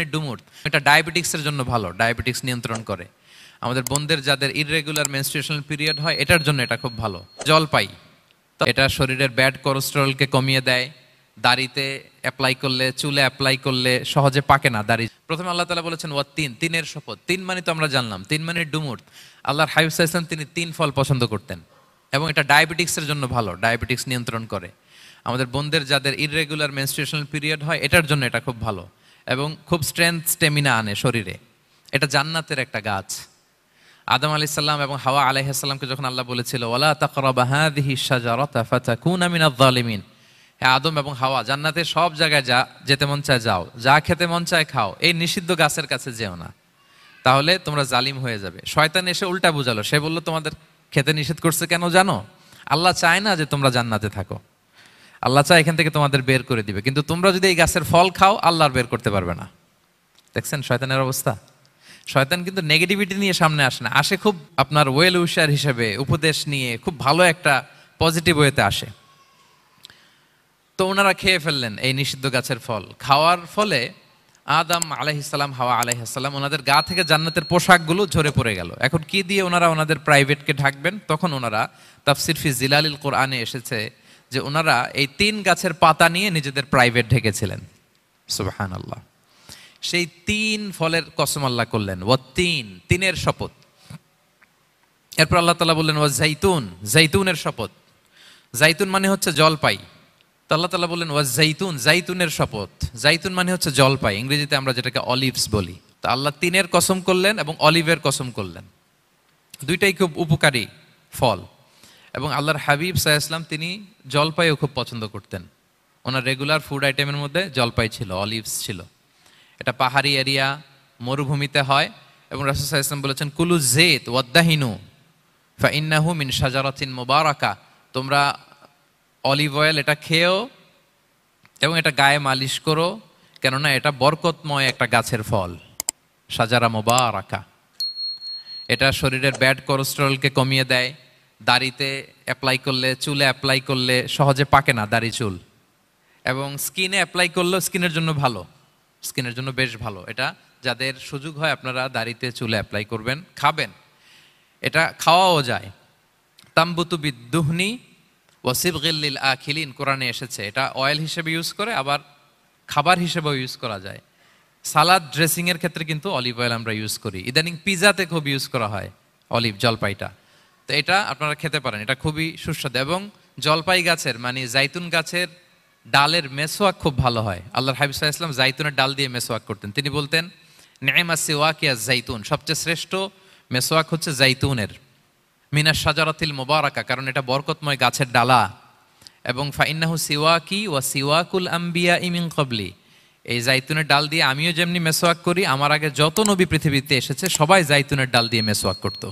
মানে ডুমুর, এটা ডায়াবেটিক্সের জন্য ভালো, ডায়াবেটিক্স নিয়ন্ত্রণ করে। আমাদের বোনদের যাদের ইররেগুলার মেনস্ট্রুয়েশনাল পিরিয়ড হয় এটার জন্য এটা খুব ভালো। জলপাই এটা শরীরের ব্যাড কোলেস্টেরলকে কমিয়ে দেয়। দাড়িতে অ্যাপ্লাই করলে, চুলে অ্যাপ্লাই করলে সহজে পাকে না দাড়ি। প্রথমে আল্লাহ তাআলা বলেছেন ওয়া তিন, তিনের শপথ। তিন মানে তো আমরা জানলাম, তিন মানে ডুমুর। আল্লাহর হাবিব সাল্লাল্লাহু আলাইহি ওয়াসাল্লাম তিনি তিন ফল পছন্দ করতেন এবং এটা ডায়াবেটিক্সের জন্য ভালো, ডায়াবেটিক্স নিয়ন্ত্রণ করে। আমাদের বোনদের যাদের ইররেগুলার মেনস্ট্রুয়েশনাল পিরিয়ড হয় এটার জন্য এটা খুব ভালো এবং খুব স্ট্রেংথ স্টেমিনা আনে শরীরে। এটা জান্নাতের একটা গাছ। আদম আলাইহিস সালাম এবং হাওয়া আলাইহিস সালামকে যখন আল্লাহ বলেছিল ওয়ালা তাকরাবা হাযিহি শাজারাতা ফাতাকুনা মিনাজ জালিমিন, হে আদম এবং হাওয়া, জান্নাতের সব জায়গায় যেতে মন চায় যাও, যা খেতে মন চায় খাও, এই নিষিদ্ধ গাছের কাছে যেও না, তাহলে তোমরা জালিম হয়ে যাবে। শয়তান এসে উল্টা বুঝালো, সে বলল তোমাদের খেতে নিষেধ করছে কেন জানো? আল্লাহ চায় না যে তোমরা জান্নাতে থাকো, আল্লাহ চায় এখান থেকে তোমাদের বের করে দিবে, কিন্তু তোমরা যদি এই গাছের ফল খাও আল্লাহ আর বের করতে পারবে না। দেখছেন শয়তানের অবস্থা। শয়তান কিন্তু নেগেটিভিটি নিয়ে সামনে আসে না, আসে খুব আপনার ওয়েল উইশার হিসেবে, উপদেশ নিয়ে, খুব ভালো একটা পজিটিভ ওয়েতে আসে। তো ওনারা খেয়ে ফেললেন এই নিষিদ্ধ গাছের ফল। খাওয়ার ফলে আদম আলাইহিস সালাম, হাওয়া আলাইহিস সালাম, ওনাদের গা থেকে জান্নাতের পোশাকগুলো ঝরে পড়ে গেল। এখন কি দিয়ে ওনারা ওনাদের প্রাইভেটকে ঢাকবেন? তখন ওনারা তাফসির ফি জিলালিল কোরআনে এসেছে যে ওনারা এই তিন গাছের পাতা নিয়ে নিজেদের প্রাইভেট ঢেকেছিলেন। সুবহানাল্লাহ। সেই তিন ফলের কসম আল্লাহ করলেন, ও তিন, তিনের শপথ। এরপর আল্লাহ তাআলা বললেন ও জাইতুন, জাইতুনের শপথ। জাইতুন মানে হচ্ছে জলপাই। তো আল্লাহ তাআলা বললেন ও জাইতুন, জাইতুনের শপথ। জাইতুন মানে হচ্ছে জলপাই, ইংরেজিতে আমরা যেটাকে অলিভস বলি। তো আল্লাহ তিনের কসম করলেন এবং অলিভের কসম করলেন। দুইটাই খুব উপকারী ফল এবং আল্লাহর হাবিব সাল্লাল্লাহু আলাইহি ওয়াসাল্লাম তিনি জলপাইও খুব পছন্দ করতেন। ওনার রেগুলার ফুড আইটেমের মধ্যে জলপাই ছিল, অলিভস ছিল। এটা পাহাড়ি এরিয়া, মরুভূমিতে হয় এবং রাসূল সাল্লাল্লাহু আলাইহি ওয়াসাল্লাম বলেছেন কুলু যাইত ওয়াদাহিনু ফাইন্নাহু মিন শাজারাতিন মুবারাকা, তোমরা অলিভ অয়েল এটা খেও এবং এটা গায়ে মালিশ করো, কেননা এটা বরকতময় একটা গাছের ফল, শাজারা মুবারাকা। এটা শরীরের ব্যাড কোলেস্টেরলকে কমিয়ে দেয়। দাড়িতে অ্যাপ্লাই করলে, চুলে অ্যাপ্লাই করলে সহজে পাকে না দাড়ি চুল, এবং স্কিনে অ্যাপ্লাই করলেও স্কিনের জন্য ভালো, স্কিনের জন্য বেশ ভালো। এটা যাদের সুযোগ হয় আপনারা দাড়িতে চুলে অ্যাপ্লাই করবেন, খাবেন। এটা খাওয়াও যায়। তাম্বুতু বিদ্দুহনি ওয়াসিবগিল লিল আখিলিন, কোরআনে এসেছে। এটা অয়েল হিসেবে ইউজ করে, আবার খাবার হিসেবেও ইউজ করা যায়। সালাদ ড্রেসিংয়ের ক্ষেত্রে কিন্তু অলিভ অয়েল আমরা ইউজ করি। ইদানিং পিজাতে খুব ইউজ করা হয় অলিভ, জলপাইটা। তো এটা আপনারা খেতে পারেন, এটা খুবই সুস্বাদু। এবং জলপাই গাছের মানে জাইতুন গাছের ডালের মেসোয়াক খুব ভালো হয়। আল্লাহর হাবিব সাল্লাল্লাহু আলাইহি ওয়াসাল্লাম জাইতুনের ডাল দিয়ে মেসোয়াক করতেন। তিনি বলতেন নি'মাস সিওয়াকিয়া জাইতুন, সবচেয়ে শ্রেষ্ঠ মেসোয়াক হচ্ছে জাইতুনের। মিনাশ শাজারাতিল মুবারাকা, কারণ এটা বরকতময় গাছের ডালা। এবং ফাইন্নাহু সিওয়াকি ওয়া সিওয়াকুল আম্বিয়া মিন ক্বাবলি, এই জাইতুনের ডাল দিয়ে আমিও যেমনি মেসোয়াক করি, আমার আগে যত নবী পৃথিবীতে এসেছে সবাই জাইতুনের ডাল দিয়ে মেসোয়াক করতো।